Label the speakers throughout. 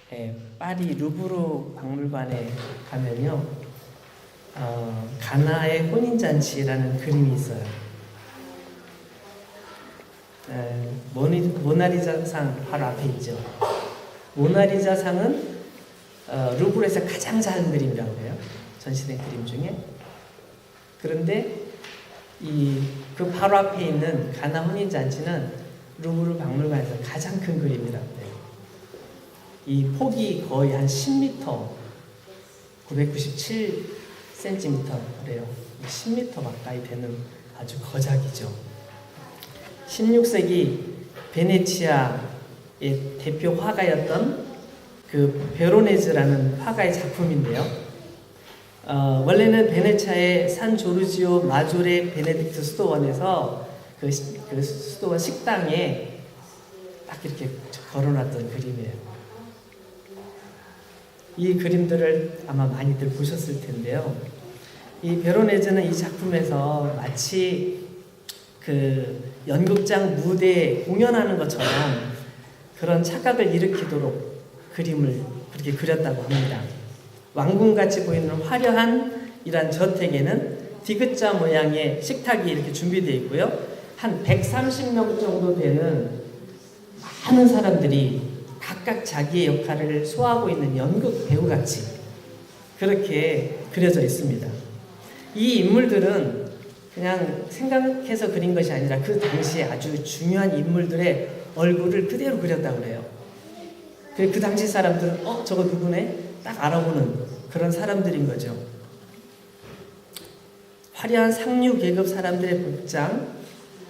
Speaker 1: 파리 루브르 박물관에 가면요, 가나의 혼인잔치라는 그림이 있어요. 모나리자 상 바로 앞에 있죠. 모나리자 상은 루브르에서 가장 작은 그림이라고 해요. 전시된 그림 중에. 그런데 그 바로 앞에 있는 가나 혼인잔치는 루브르 박물관에서 가장 큰 그림이라고 해요. 이 폭이 거의 한 10m, 997cm래요. 10m 가까이 되는 아주 거작이죠. 16세기 베네치아의 대표 화가였던 그 베로네즈라는 화가의 작품인데요. 원래는 베네치아의 산 조르지오 마조레 베네딕트 수도원에서 그 수도원 식당에 딱 이렇게 걸어놨던 그림이에요. 이 그림들을 아마 많이들 보셨을 텐데요. 이 베로네즈는 이 작품에서 마치 그 연극장 무대에 공연하는 것처럼 그런 착각을 일으키도록 그림을 그렇게 그렸다고 합니다. 왕궁같이 보이는 화려한 이란 저택에는 디귿자 모양의 식탁이 이렇게 준비되어 있고요. 한 130명 정도 되는 많은 사람들이 각각 자기의 역할을 소화하고 있는 연극 배우같이 그렇게 그려져 있습니다. 이 인물들은 그냥 생각해서 그린 것이 아니라 그 당시에 아주 중요한 인물들의 얼굴을 그대로 그렸다고 그래요. 그 당시 사람들은 저거 누구네? 딱 알아보는 그런 사람들인 거죠. 화려한 상류 계급 사람들의 복장,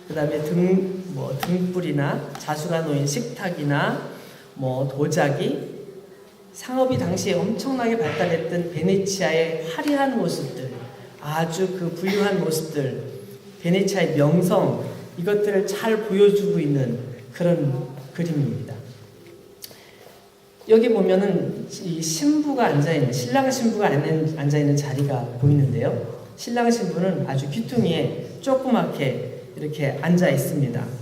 Speaker 1: 그 다음에 등불이나 자수가 놓인 식탁이나 도자기, 상업이 당시에 엄청나게 발달했던 베네치아의 화려한 모습들, 아주 그 부유한 모습들, 베네치아의 명성, 이것들을 잘 보여주고 있는 그런 그림입니다. 여기 보면은 이 신부가 앉아있는, 신랑 신부가 앉아있는 자리가 보이는데요. 신랑 신부는 아주 귀퉁이에 조그맣게 이렇게 앉아 있습니다.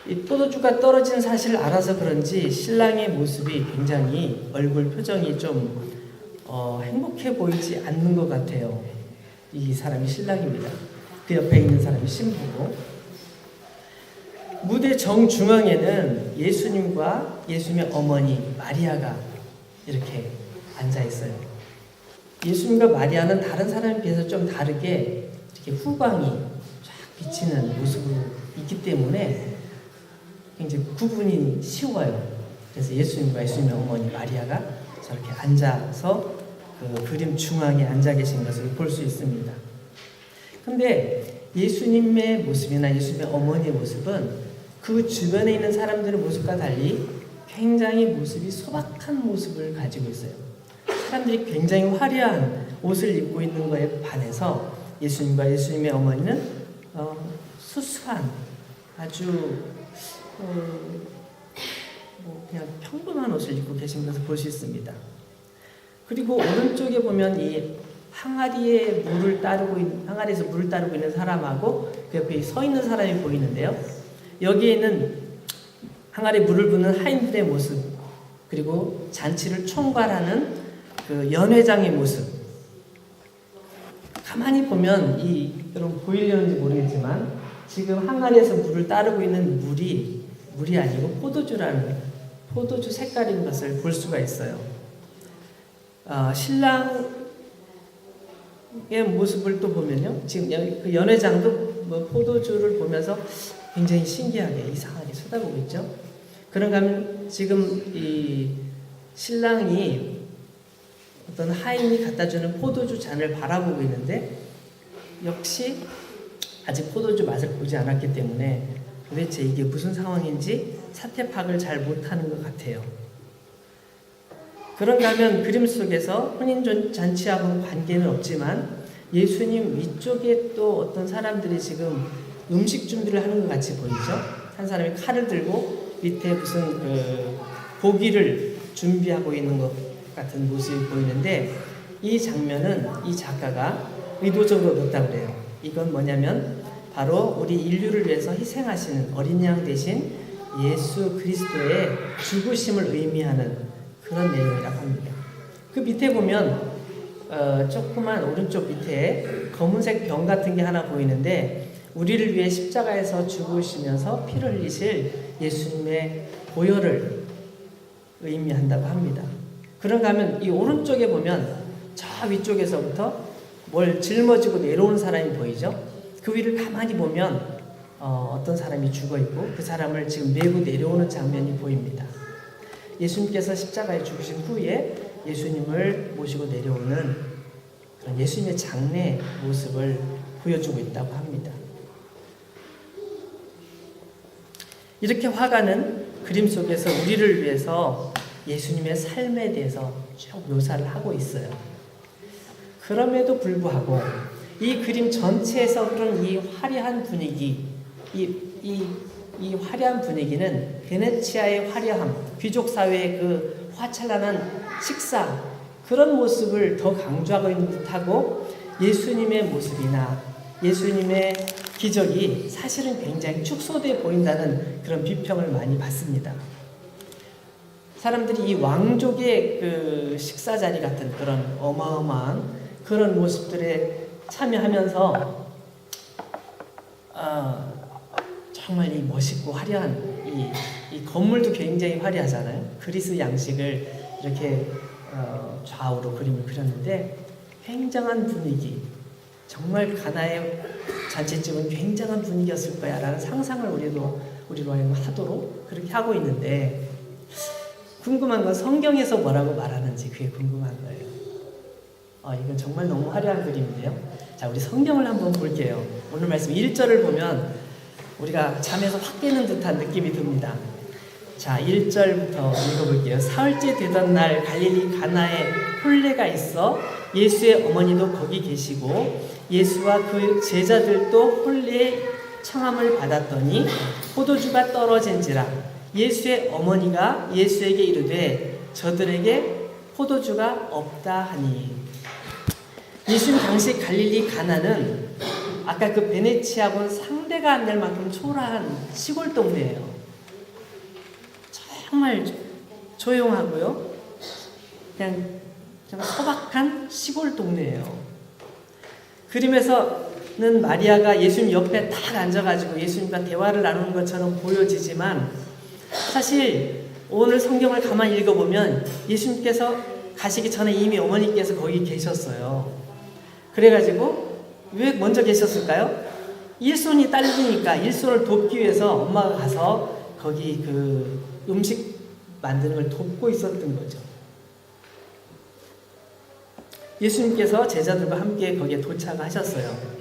Speaker 1: 이 포도주가 떨어진 사실을 알아서 그런지 신랑의 모습이 굉장히 얼굴 표정이 좀 행복해 보이지 않는 것 같아요. 이 사람이 신랑입니다. 그 옆에 있는 사람이 신부고, 무대 정중앙에는 예수님과 예수님의 어머니 마리아가 이렇게 앉아 있어요. 예수님과 마리아는 다른 사람에 비해서 좀 다르게 이렇게 후광이 쫙 비치는 모습으로 있기 때문에 굉장히 구분이 쉬워요. 그래서 예수님과 예수님의 어머니 마리아가 저렇게 앉아서 그 그림 중앙에 앉아 계신 것을 볼 수 있습니다. 근데 예수님의 모습이나 예수님의 어머니의 모습은 그 주변에 있는 사람들의 모습과 달리 굉장히 모습이 소박한 모습을 가지고 있어요. 사람들이 굉장히 화려한 옷을 입고 있는 것에 반해서 예수님과 예수님의 어머니는 수수한 아주 그냥 평범한 옷을 입고 계신 것을 볼 수 있습니다. 그리고 오른쪽에 보면 이 항아리에서 물을 따르고 있는 사람하고 그 옆에 서 있는 사람이 보이는데요. 여기에는 항아리에 물을 붓는 하인들의 모습, 그리고 잔치를 총괄하는 그 연회장의 모습. 가만히 보면 여러분 보이려는지 모르겠지만 지금 항아리에서 물을 따르고 있는 물이 아니고 포도주 색깔인 것을 볼 수가 있어요. 신랑의 모습을 또 보면요. 지금 그 연회장도 포도주를 보면서 굉장히 신기하게 이상하게 쳐다보고 있죠. 그런가 하면 지금 이 신랑이 어떤 하인이 갖다주는 포도주 잔을 바라보고 있는데 역시 아직 포도주 맛을 보지 않았기 때문에 도대체 이게 무슨 상황인지 사태 파악을 잘 못하는 것 같아요. 그런가 하면 그림 속에서 혼인잔치하고는 관계는 없지만 예수님 위쪽에 또 어떤 사람들이 지금 음식 준비를 하는 것 같이 보이죠. 한 사람이 칼을 들고 밑에 무슨 고기를 준비하고 있는 것 같은 모습이 보이는데, 이 장면은 이 작가가 의도적으로 넣었다고 그래요. 이건 뭐냐면 바로 우리 인류를 위해서 희생하시는 어린 양 대신 예수 그리스도의 죽으심을 의미하는 그런 내용이라고 합니다. 그 밑에 보면 조그만 오른쪽 밑에 검은색 병 같은 게 하나 보이는데 우리를 위해 십자가에서 죽으시면서 피를 흘리실 예수님의 보혈을 의미한다고 합니다. 그런가 하면 이 오른쪽에 보면 저 위쪽에서부터 뭘 짊어지고 내려오는 사람이 보이죠? 그 위를 가만히 보면 어떤 사람이 죽어있고 그 사람을 지금 메고 내려오는 장면이 보입니다. 예수님께서 십자가에 죽으신 후에 예수님을 모시고 내려오는 그런 예수님의 장례 모습을 보여주고 있다고 합니다. 이렇게 화가는 그림 속에서 우리를 위해서 예수님의 삶에 대해서 쭉 묘사를 하고 있어요. 그럼에도 불구하고 이 그림 전체에서 흐르는 이 화려한 분위기, 이 화려한 분위기는 베네치아의 화려함, 귀족 사회의 그 화찬란한 식사, 그런 모습을 더 강조하고 있는 듯하고 예수님의 모습이나 예수님의 기적이 사실은 굉장히 축소되어 보인다는 그런 비평을 많이 받습니다. 사람들이 이 왕족의 그 식사 자리 같은 그런 어마어마한 그런 모습들에 참여하면서 정말 이 멋있고 화려한 이 건물도 굉장히 화려하잖아요. 그리스 양식을 이렇게 좌우로 그림을 그렸는데 굉장한 분위기, 정말 가나의 잔치집은 굉장한 분위기였을 거야 라는 상상을 우리로 하여금 하도록 그렇게 하고 있는데, 궁금한 건 성경에서 뭐라고 말하는지 그게 궁금한 거예요. 이건 정말 너무 화려한 그림인데요. 자, 우리 성경을 한번 볼게요. 오늘 말씀 1절을 보면 우리가 잠에서 확 깨는 듯한 느낌이 듭니다. 자, 1절부터 읽어볼게요. 사흘째 되던 날 갈릴리 가나에 혼례가 있어 예수의 어머니도 거기 계시고 예수와 그 제자들도 혼례의 청함을 받았더니 포도주가 떨어진지라 예수의 어머니가 예수에게 이르되 저들에게 포도주가 없다 하니. 예수님 당시 갈릴리 가나는 아까 그 베네치아하고는 상대가 안 될 만큼 초라한 시골 동네예요. 정말 조용하고요. 그냥 소박한 시골 동네예요. 그림에서는 마리아가 예수님 옆에 딱 앉아가지고 예수님과 대화를 나누는 것처럼 보여지지만 사실 오늘 성경을 가만히 읽어보면 예수님께서 가시기 전에 이미 어머니께서 거기 계셨어요. 그래가지고 왜 먼저 계셨을까요? 일손이 딸리니까 일손을 돕기 위해서 엄마가 가서 거기 그 음식 만드는 걸 돕고 있었던 거죠. 예수님께서 제자들과 함께 거기에 도착하셨어요.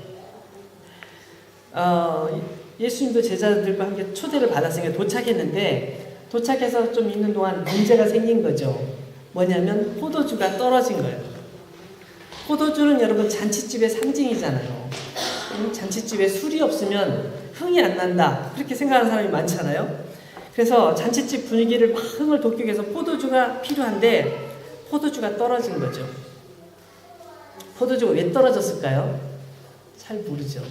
Speaker 1: 예수님도 제자들과 함께 초대를 받았으니까 도착했는데 도착해서 좀 있는 동안 문제가 생긴 거죠. 뭐냐면 포도주가 떨어진 거예요. 포도주는 여러분 잔치집의 상징이잖아요. 잔치집에 술이 없으면 흥이 안 난다, 그렇게 생각하는 사람이 많잖아요. 그래서 잔치집 분위기를 막 흥을 돋기 위해서 포도주가 필요한데 포도주가 떨어진 거죠. 포도주가 왜 떨어졌을까요? 잘 모르죠.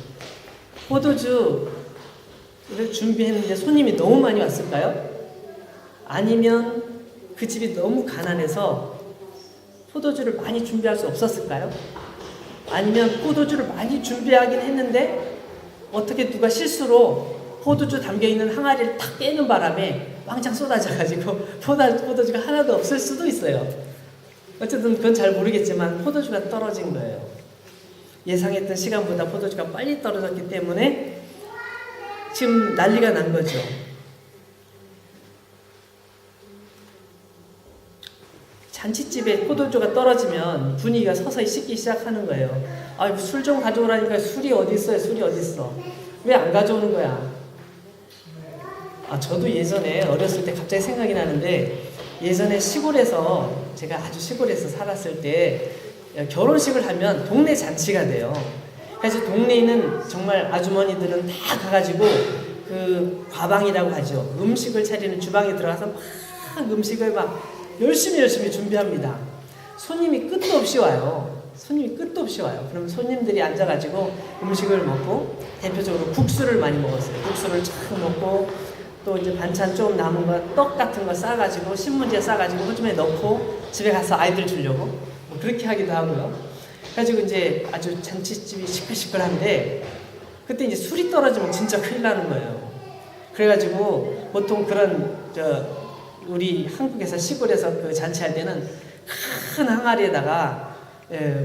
Speaker 1: 포도주를 준비했는데 손님이 너무 많이 왔을까요? 아니면 그 집이 너무 가난해서 포도주를 많이 준비할 수 없었을까요? 아니면 포도주를 많이 준비하긴 했는데 어떻게 누가 실수로 포도주 담겨있는 항아리를 탁 깨는 바람에 왕창 쏟아져가지고 포도주가 하나도 없을 수도 있어요. 어쨌든 그건 잘 모르겠지만 포도주가 떨어진 거예요. 예상했던 시간보다 포도주가 빨리 떨어졌기 때문에 지금 난리가 난 거죠. 잔치집에 포도주가 떨어지면 분위기가 서서히 식기 시작하는 거예요. 술 좀 가져오라니까 술이 어디 있어요? 술이 어디 있어? 왜 안 가져오는 거야? 저도 예전에 어렸을 때 갑자기 생각이 나는데, 예전에 시골에서, 제가 아주 시골에서 살았을 때 결혼식을 하면 동네 잔치가 돼요. 그래서 동네에 있는 정말 아주머니들은 다 가가지고 그 과방이라고 하죠. 음식을 차리는 주방에 들어가서 막 음식을 막 열심히 준비합니다. 손님이 끝도 없이 와요. 그럼 손님들이 앉아가지고 음식을 먹고 대표적으로 국수를 많이 먹었어요. 국수를 쫙 먹고 또 이제 반찬 좀 남은 거 떡 같은 거 싸가지고 신문지에 싸가지고 호주머니에 넣고 집에 가서 아이들 주려고 뭐 그렇게 하기도 하고요. 그래가지고 이제 아주 잔치집이 시끌시끌한데 그때 이제 술이 떨어지면 진짜 큰일 나는 거예요. 그래가지고 보통 그런 우리 한국에서 시골에서 그 잔치할 때는 큰 항아리에다가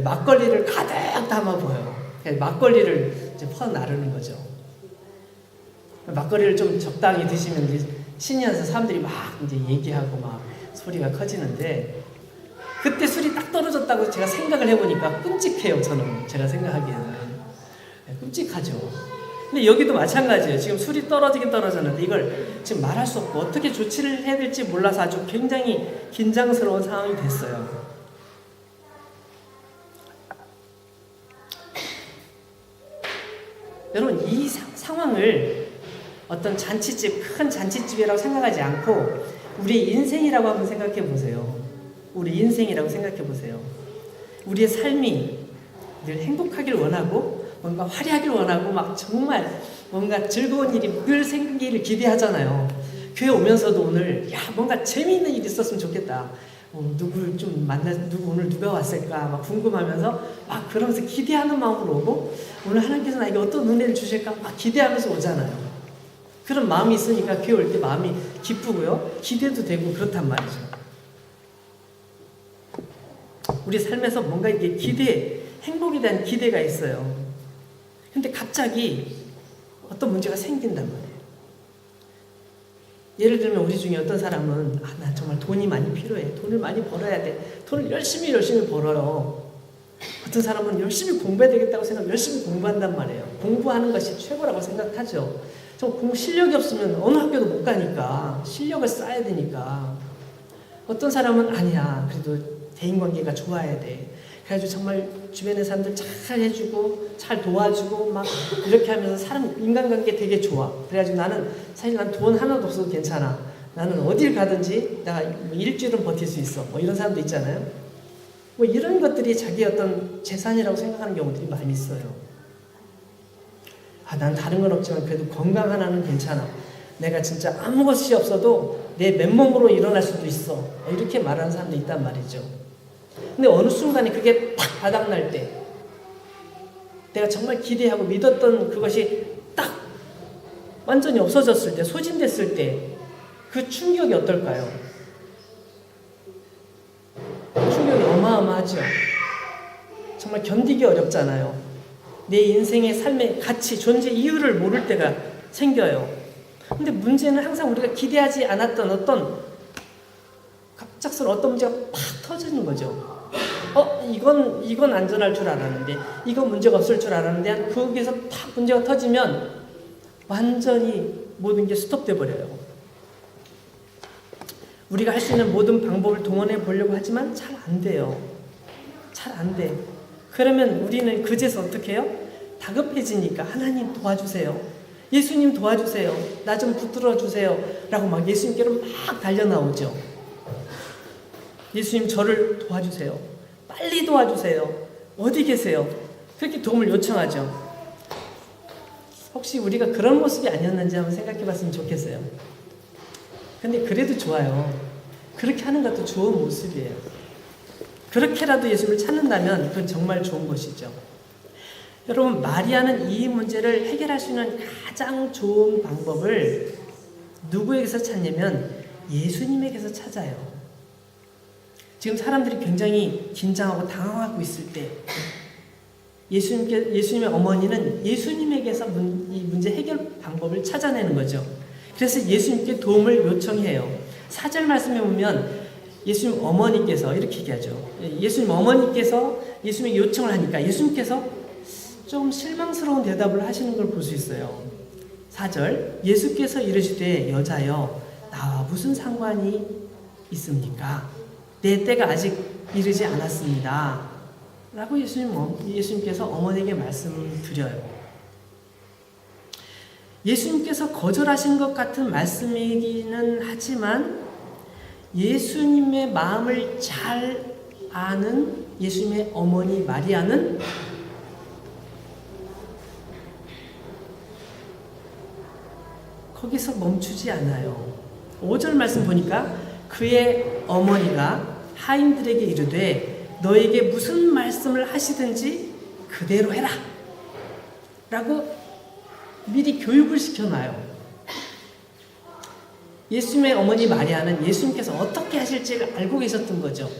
Speaker 1: 막걸리를 가득 담아 보여요. 막걸리를 이제 퍼 나르는 거죠. 막걸리를 좀 적당히 드시면 이제 신이 나서 사람들이 막 이제 얘기하고 막 소리가 커지는데 그때 술이 딱 떨어졌다고 제가 생각을 해보니까 끔찍해요. 저는 제가 생각하기에는 끔찍하죠. 근데 여기도 마찬가지예요. 지금 술이 떨어지긴 떨어졌는데 이걸 지금 말할 수 없고 어떻게 조치를 해야 될지 몰라서 아주 굉장히 긴장스러운 상황이 됐어요. 여러분 이 상황을 어떤 잔치집, 큰 잔치집이라고 생각하지 않고 우리 인생이라고 한번 생각해 보세요. 우리 인생이라고 생각해 보세요. 우리의 삶이 늘 행복하길 원하고 뭔가 화려하길 원하고 막 정말 뭔가 즐거운 일이 늘 생기기를 기대하잖아요. 교회 오면서도 오늘 뭔가 재미있는 일이 있었으면 좋겠다. 누구를 좀 오늘 누가 왔을까 막 궁금하면서 막 그러면서 기대하는 마음으로 오고 오늘 하나님께서 나에게 어떤 은혜를 주실까 막 기대하면서 오잖아요. 그런 마음이 있으니까 교회 올 때 마음이 기쁘고요. 기대도 되고 그렇단 말이죠. 우리 삶에서 뭔가 이게 행복에 대한 기대가 있어요. 근데 갑자기 어떤 문제가 생긴단 말이에요. 예를 들면 우리 중에 어떤 사람은 나 정말 돈이 많이 필요해. 돈을 많이 벌어야 돼. 돈을 열심히 벌어요. 어떤 사람은 열심히 공부해야 되겠다고 생각하면 열심히 공부한단 말이에요. 공부하는 것이 최고라고 생각하죠. 공부 실력이 없으면 어느 학교도 못 가니까 실력을 쌓아야 되니까. 어떤 사람은 아니야. 그래도 대인관계가 좋아야 돼. 그래가지고 정말 주변의 사람들 잘 해주고 잘 도와주고 막 이렇게 하면서 인간관계 되게 좋아. 그래가지고 사실 난 돈 하나도 없어도 괜찮아. 나는 어딜 가든지 내가 일주일은 버틸 수 있어. 뭐 이런 사람도 있잖아요. 뭐 이런 것들이 자기의 어떤 재산이라고 생각하는 경우들이 많이 있어요. 난 다른 건 없지만 그래도 건강 하나는 괜찮아. 내가 진짜 아무것이 없어도 내 맨몸으로 일어날 수도 있어. 이렇게 말하는 사람도 있단 말이죠. 근데 어느 순간에 그게 딱 바닥날 때 내가 정말 기대하고 믿었던 그것이 딱 완전히 없어졌을 때, 소진됐을 때 그 충격이 어떨까요? 충격이 어마어마하죠. 정말 견디기 어렵잖아요. 내 인생의 삶의 가치, 존재 이유를 모를 때가 생겨요. 근데 문제는 항상 우리가 기대하지 않았던 어떤 갑작스러운 어떤 문제가 팍 터지는 거죠. 이건 안전할 줄 알았는데, 이건 문제가 없을 줄 알았는데, 거기에서 팍 문제가 터지면 완전히 모든 게 스톱돼 버려요. 우리가 할 수 있는 모든 방법을 동원해 보려고 하지만 잘 안 돼요. 잘 안 돼. 그러면 우리는 그제서 어떻게 해요? 다급해지니까 하나님 도와주세요. 예수님 도와주세요. 나 좀 붙들어 주세요. 라고 막 예수님께로 막 달려나오죠. 예수님 저를 도와주세요. 빨리 도와주세요. 어디 계세요? 그렇게 도움을 요청하죠. 혹시 우리가 그런 모습이 아니었는지 한번 생각해 봤으면 좋겠어요. 근데 그래도 좋아요. 그렇게 하는 것도 좋은 모습이에요. 그렇게라도 예수님을 찾는다면 그건 정말 좋은 것이죠. 여러분, 마리아는 이 문제를 해결할 수 있는 가장 좋은 방법을 누구에게서 찾냐면 예수님에게서 찾아요. 지금 사람들이 굉장히 긴장하고 당황하고 있을 때 예수님의 어머니는 예수님에게서 이 문제 해결 방법을 찾아내는 거죠. 그래서 예수님께 도움을 요청해요. 4절 말씀에 보면 예수님 어머니께서 이렇게 얘기하죠. 예수님 어머니께서 예수님에게 요청을 하니까 예수님께서 좀 실망스러운 대답을 하시는 걸 볼 수 있어요. 4절 예수께서 이르시되 여자여 나와 무슨 상관이 있습니까? 내 때가 아직 이르지 않았습니다. 라고 예수님께서 어머니에게 말씀을 드려요. 예수님께서 거절하신 것 같은 말씀이기는 하지만 예수님의 마음을 잘 아는 예수님의 어머니 마리아는 거기서 멈추지 않아요. 5절 말씀 보니까 그의 어머니가 하인들에게 이르되 너에게 무슨 말씀을 하시든지 그대로 해라 라고 미리 교육을 시켜놔요. 예수님의 어머니 마리아는 예수님께서 어떻게 하실지를 알고 계셨던 거죠.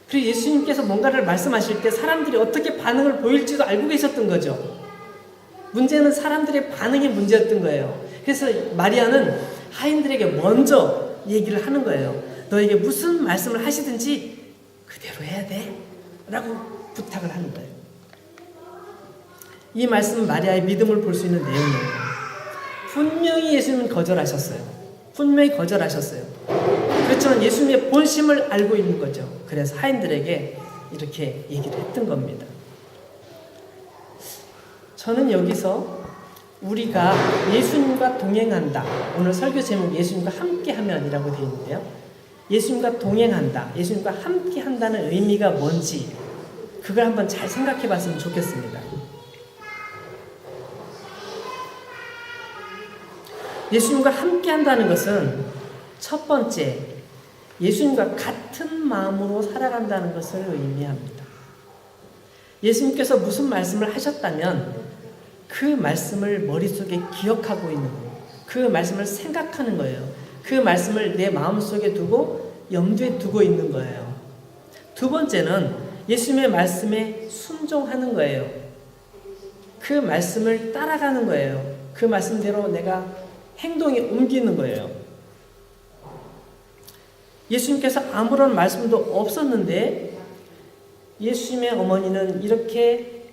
Speaker 1: 그리고 예수님께서 뭔가를 말씀하실 때 사람들이 어떻게 반응을 보일지도 알고 계셨던 거죠. 문제는 사람들의 반응이 문제였던 거예요. 그래서 마리아는 하인들에게 먼저 얘기를 하는 거예요. 너에게 무슨 말씀을 하시든지 그대로 해야 돼 라고 부탁을 하는 거예요. 이 말씀은 마리아의 믿음을 볼 수 있는 내용이에요. 분명히 예수님은 거절하셨어요. 분명히 거절하셨어요. 그렇지만 예수님의 본심을 알고 있는 거죠. 그래서 하인들에게 이렇게 얘기를 했던 겁니다. 저는 여기서 우리가 예수님과 동행한다. 오늘 설교 제목 예수님과 함께하면이라고 되어 있는데요. 예수님과 동행한다. 예수님과 함께한다는 의미가 뭔지 그걸 한번 잘 생각해 봤으면 좋겠습니다. 예수님과 함께한다는 것은 첫 번째, 예수님과 같은 마음으로 살아간다는 것을 의미합니다. 예수님께서 무슨 말씀을 하셨다면 그 말씀을 머릿속에 기억하고 있는 거예요. 그 말씀을 생각하는 거예요. 그 말씀을 내 마음속에 두고 염두에 두고 있는 거예요. 두 번째는 예수님의 말씀에 순종하는 거예요. 그 말씀을 따라가는 거예요. 그 말씀대로 내가 행동에 옮기는 거예요. 예수님께서 아무런 말씀도 없었는데 예수님의 어머니는 이렇게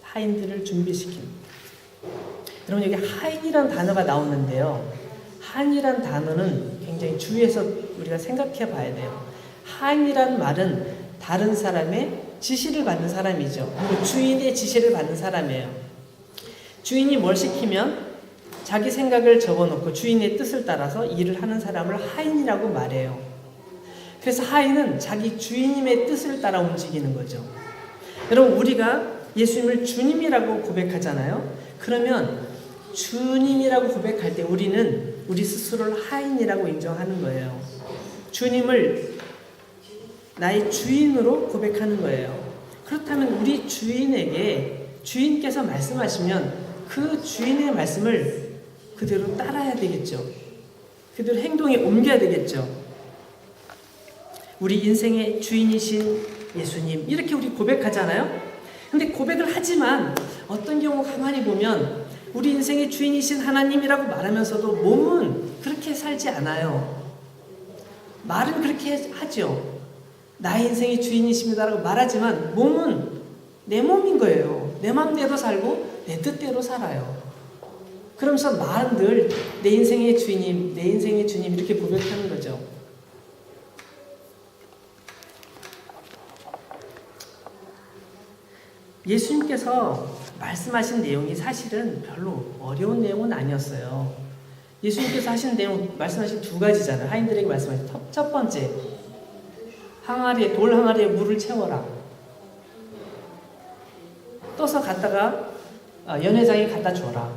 Speaker 1: 하인들을 준비시킵니다. 여러분 여기 하인이란 단어가 나오는데요. 하인이란 단어는 굉장히 주의해서 우리가 생각해 봐야 돼요. 하인이란 말은 다른 사람의 지시를 받는 사람이죠. 그리고 주인의 지시를 받는 사람이에요. 주인이 뭘 시키면 자기 생각을 적어놓고 주인의 뜻을 따라서 일을 하는 사람을 하인이라고 말해요. 그래서 하인은 자기 주인님의 뜻을 따라 움직이는 거죠. 여러분 우리가 예수님을 주님이라고 고백하잖아요. 그러면 주님이라고 고백할 때 우리는 우리 스스로를 하인이라고 인정하는 거예요. 주님을 나의 주인으로 고백하는 거예요. 그렇다면 우리 주인에게 주인께서 말씀하시면 그 주인의 말씀을 그대로 따라야 되겠죠. 그대로 행동에 옮겨야 되겠죠. 우리 인생의 주인이신 예수님 이렇게 우리 고백하잖아요. 근데 고백을 하지만 어떤 경우 가만히 보면 우리 인생의 주인이신 하나님이라고 말하면서도 몸은 그렇게 살지 않아요. 말은 그렇게 하죠. 나의 인생의 주인이십니다라고 말하지만 몸은 내 몸인 거예요. 내 마음대로 살고 내 뜻대로 살아요. 그러면서 말은 늘 내 인생의 주인님, 내 인생의 주님 이렇게 고백하는 거죠. 예수님께서 말씀하신 내용이 사실은 별로 어려운 내용은 아니었어요. 예수님께서 하신 내용, 말씀하신 두 가지잖아요. 하인들에게 말씀하신 첫 번째, 항아리에, 돌 항아리에 물을 채워라. 떠서 갔다가 연회장에 갖다 줘라.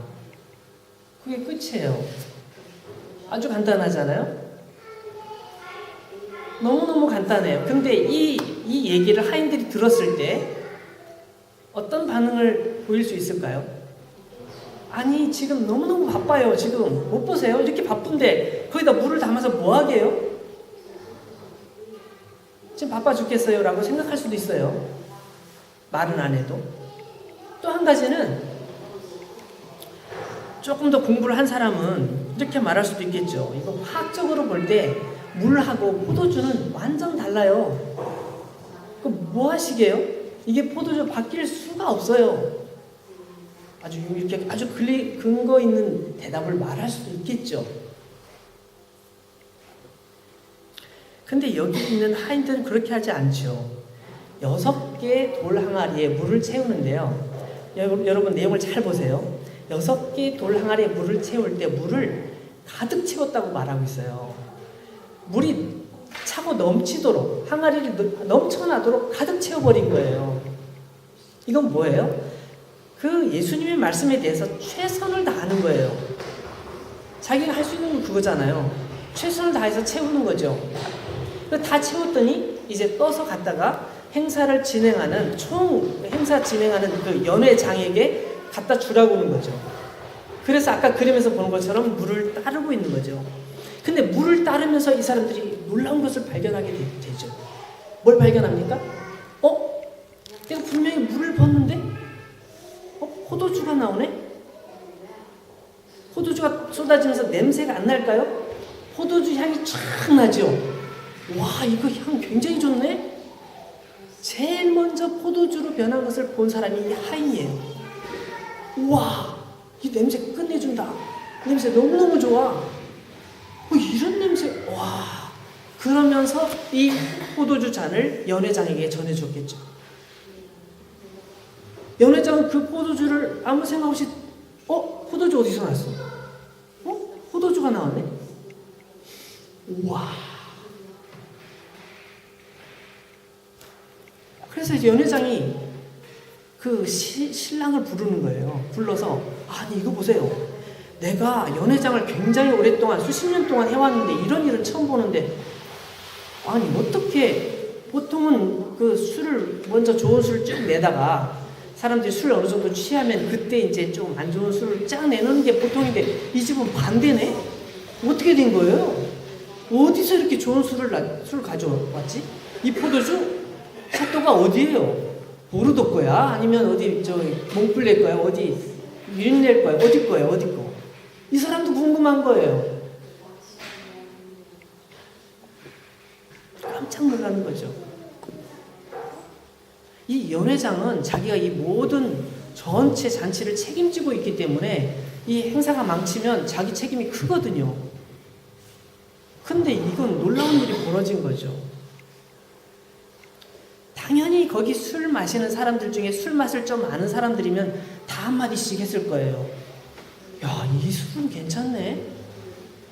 Speaker 1: 그게 끝이에요. 아주 간단하잖아요. 너무너무 간단해요. 근데 이 얘기를 하인들이 들었을 때 어떤 반응을 보일 수 있을까요? 아니 지금 너무너무 바빠요. 지금 못 보세요? 이렇게 바쁜데 거기다 물을 담아서 뭐 하게요? 지금 바빠 죽겠어요 라고 생각할 수도 있어요. 말은 안 해도. 또 한 가지는 조금 더 공부를 한 사람은 이렇게 말할 수도 있겠죠. 이거 화학적으로 볼 때 물하고 포도주는 완전 달라요. 그럼 뭐 하시게요? 이게 포도주 바뀔 수가 없어요. 아주 이렇게 아주 근거 있는 대답을 말할 수도 있겠죠. 근데 여기 있는 하인들은 그렇게 하지 않죠. 6개 돌 항아리에 물을 채우는데요. 여러분 내용을 잘 보세요. 6개 돌 항아리에 물을 채울 때 물을 가득 채웠다고 말하고 있어요. 물이 차고 넘치도록 항아리를 넘쳐나도록 가득 채워버린 거예요. 이건 뭐예요? 그 예수님의 말씀에 대해서 최선을 다하는 거예요. 자기가 할 수 있는 건 그거잖아요. 최선을 다해서 채우는 거죠. 다 채웠더니 이제 떠서 갔다가 행사 진행하는 그 연회장에게 갖다 주라고 하는 거죠. 그래서 아까 그림에서 보는 것처럼 물을 따르고 있는 거죠. 근데 물을 따르면서 이 사람들이 놀라운 것을 발견하게 되죠. 뭘 발견합니까? 내가 분명히 물을 붓는데 포도주가 나오네? 포도주가 쏟아지면서 냄새가 안 날까요? 포도주 향이 쫙 나죠? 와, 이거 향 굉장히 좋네? 제일 먼저 포도주로 변한 것을 본 사람이 이 하인이에요. 와, 이 냄새 끝내준다. 냄새 너무너무 좋아. 이런 냄새, 와. 그러면서 이 포도주 잔을 연회장에게 전해줬겠죠. 연회장은 그 포도주를 아무 생각 없이 포도주 어디서 났어? 포도주가 나왔네? 와. 그래서 연회장이 그 신랑을 부르는 거예요. 불러서 아니 이거 보세요. 내가 연회장을 굉장히 오랫동안 수십 년 동안 해왔는데 이런 일은 처음 보는데 아니 어떻게 보통은 그 술을 먼저 좋은 술을 쭉 내다가 사람들이 술을 어느 정도 취하면 그때 이제 좀 안 좋은 술을 쫙 내놓는 게 보통인데 이 집은 반대네? 어떻게 된 거예요? 어디서 이렇게 좋은 술을 가져왔지? 이 포도주? 샷도가 어디예요? 보르도 거야? 아니면 어디 몽플레 거야? 어디 유린넬 거야? 어디 거야? 어디 거? 이 사람도 궁금한 거예요. 깜짝 놀라는 거죠. 이 연회장은 자기가 이 모든 전체 잔치를 책임지고 있기 때문에 이 행사가 망치면 자기 책임이 크거든요. 근데 이건 놀라운 일이 벌어진 거죠. 당연히 거기 술 마시는 사람들 중에 술 맛을 좀 아는 사람들이면 다 한마디씩 했을 거예요. 야, 이 술은 괜찮네?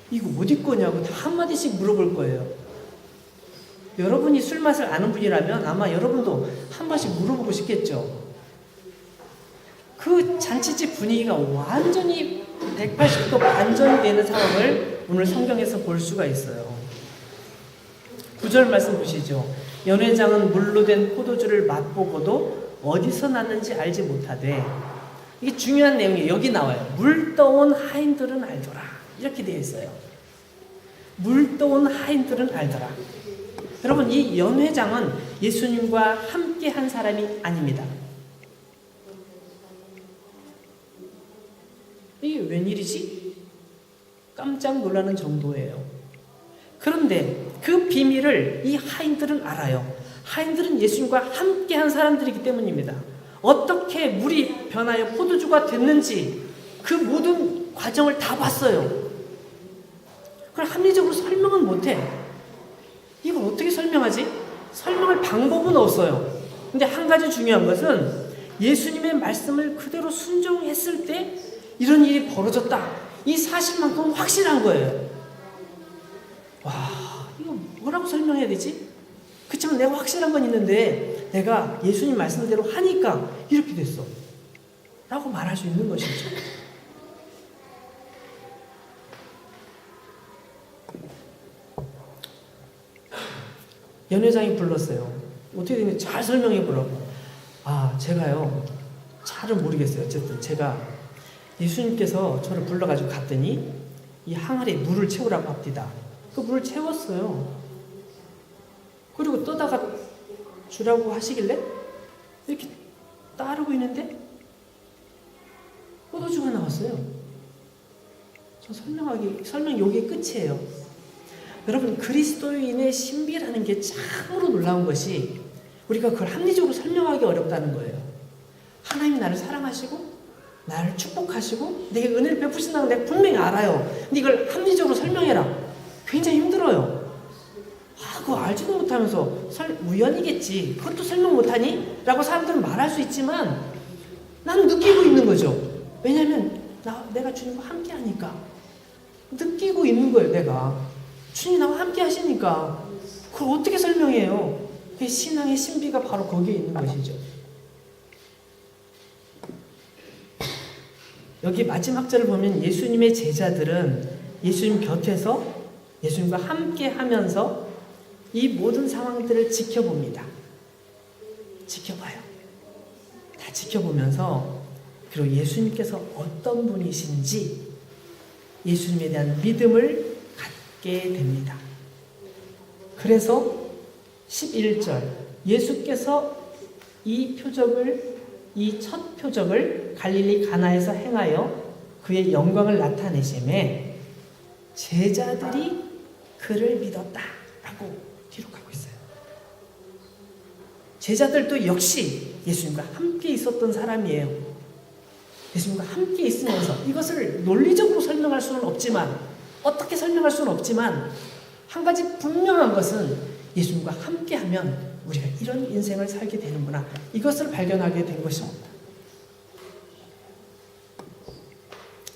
Speaker 1: 이거 어디 거냐고 다 한마디씩 물어볼 거예요. 여러분이 술 맛을 아는 분이라면 아마 여러분도 한 번씩 물어보고 싶겠죠. 그 잔치집 분위기가 완전히 180도 반전이 되는 상황을 오늘 성경에서 볼 수가 있어요. 9절 말씀 보시죠. 연회장은 물로 된 포도주를 맛보고도 어디서 났는지 알지 못하되, 이게 중요한 내용이에요. 여기 나와요. 물 떠온 하인들은 알더라. 이렇게 되어 있어요. 물 떠온 하인들은 알더라. 여러분, 이 연회장은 예수님과 함께 한 사람이 아닙니다. 이게 웬일이지? 깜짝 놀라는 정도예요. 그런데 그 비밀을 이 하인들은 알아요. 하인들은 예수님과 함께 한 사람들이기 때문입니다. 어떻게 물이 변하여 포도주가 됐는지 그 모든 과정을 다 봤어요. 그걸 합리적으로 설명은 못해. 이걸 어떻게 설명하지? 설명할 방법은 없어요. 근데 한 가지 중요한 것은 예수님의 말씀을 그대로 순종했을 때 이런 일이 벌어졌다. 이 사실만큼 확실한 거예요. 와, 이거 뭐라고 설명해야 되지? 그렇지만 내가 확실한 건 있는데 내가 예수님 말씀대로 하니까 이렇게 됐어 라고 말할 수 있는 것이죠. 연회장이 불렀어요. 어떻게 됐는지 잘 설명해 보라고. 제가요 잘은 모르겠어요. 어쨌든 제가 예수님께서 저를 불러가지고 갔더니 이 항아리에 물을 채우라고 합니다. 그 물을 채웠어요. 그리고 떠다가 주라고 하시길래 이렇게 따르고 있는데 포도주가 나왔어요. 설명 여기에 끝이에요. 여러분, 그리스도인의 신비라는 게 참으로 놀라운 것이 우리가 그걸 합리적으로 설명하기 어렵다는 거예요. 하나님이 나를 사랑하시고 나를 축복하시고 내게 은혜를 베푸신다는 걸 내가 분명히 알아요. 근데 이걸 합리적으로 설명해라. 굉장히 힘들어요. 그거 알지도 못하면서 우연이겠지. 그것도 설명 못하니? 라고 사람들은 말할 수 있지만 나는 느끼고 있는 거죠. 왜냐하면 내가 주님과 함께 하니까 느끼고 있는 거예요. 내가 주님 나와 함께 하시니까 그걸 어떻게 설명해요? 그 신앙의 신비가 바로 거기에 있는 것이죠. 여기 마지막 절을 보면 예수님의 제자들은 예수님 곁에서 예수님과 함께 하면서 이 모든 상황들을 지켜봅니다. 지켜봐요. 다 지켜보면서 그리고 예수님께서 어떤 분이신지 예수님에 대한 믿음을 갖게 됩니다. 그래서 11절 예수께서 이 첫 표적을 갈릴리 가나에서 행하여 그의 영광을 나타내심에 제자들이 그를 믿었다라고 기록하고 있어요. 제자들도 역시 예수님과 함께 있었던 사람이에요. 예수님과 함께 있으면서 이것을 논리적으로 설명할 수는 없지만, 어떻게 설명할 수는 없지만, 한 가지 분명한 것은 예수님과 함께하면 우리가 이런 인생을 살게 되는구나, 이것을 발견하게 된 것입니다.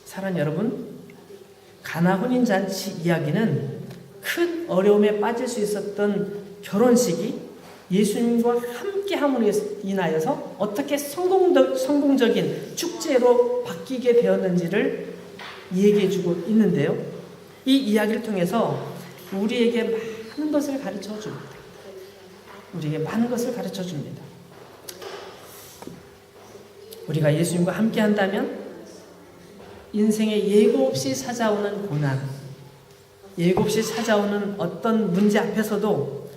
Speaker 1: 사랑하는 여러분, 가나 혼인잔치 이야기는 큰 어려움에 빠질 수 있었던 결혼식이 예수님과 함께함으로 인하여서 어떻게 성공적인 축제로 바뀌게 되었는지를 얘기해주고 있는데요. 이 이야기를 통해서 우리에게 많은 것을 가르쳐 줍니다. 우리에게 많은 것을 가르쳐 줍니다. 우리가 예수님과 함께 한다면 인생에 예고 없이 찾아오는 고난, 예고 없이 찾아오는 어떤 문제 앞에서도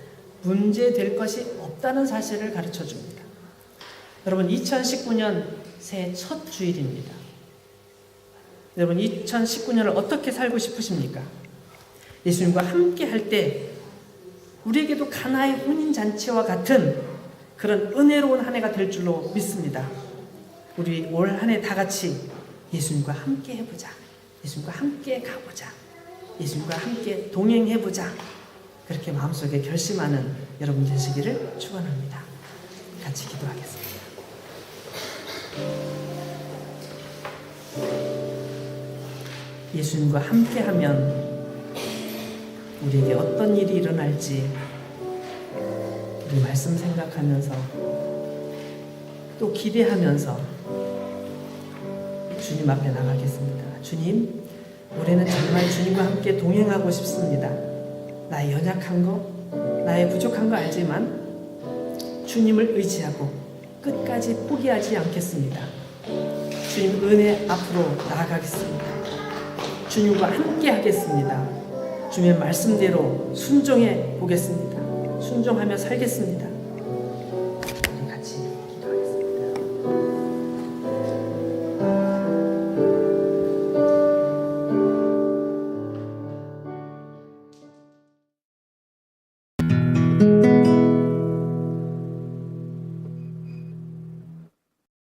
Speaker 1: 문제될 것이 없다는 사실을 가르쳐 줍니다. 여러분, 2019년 새해 첫 주일입니다. 여러분, 2019년을 어떻게 살고 싶으십니까? 예수님과 함께 할 때 우리에게도 가나의 혼인잔치와 같은 그런 은혜로운 한 해가 될 줄로 믿습니다. 우리 올 한 해 다 같이 예수님과 함께 해보자. 예수님과 함께 가보자. 예수님과 함께 동행해보자. 그렇게 마음속에 결심하는 여러분 되시기를 축원합니다. 같이 기도하겠습니다. 예수님과 함께하면 우리에게 어떤 일이 일어날지 우리 말씀 생각하면서 또 기대하면서 주님 앞에 나가겠습니다. 주님, 올해는 정말 주님과 함께 동행하고 싶습니다. 나의 연약한 거, 나의 부족한 거 알지만 주님을 의지하고 끝까지 포기하지 않겠습니다. 주님 은혜 앞으로 나아가겠습니다. 주님과 함께 하겠습니다. 주님의 말씀대로 순종해 보겠습니다. 순종하며 살겠습니다.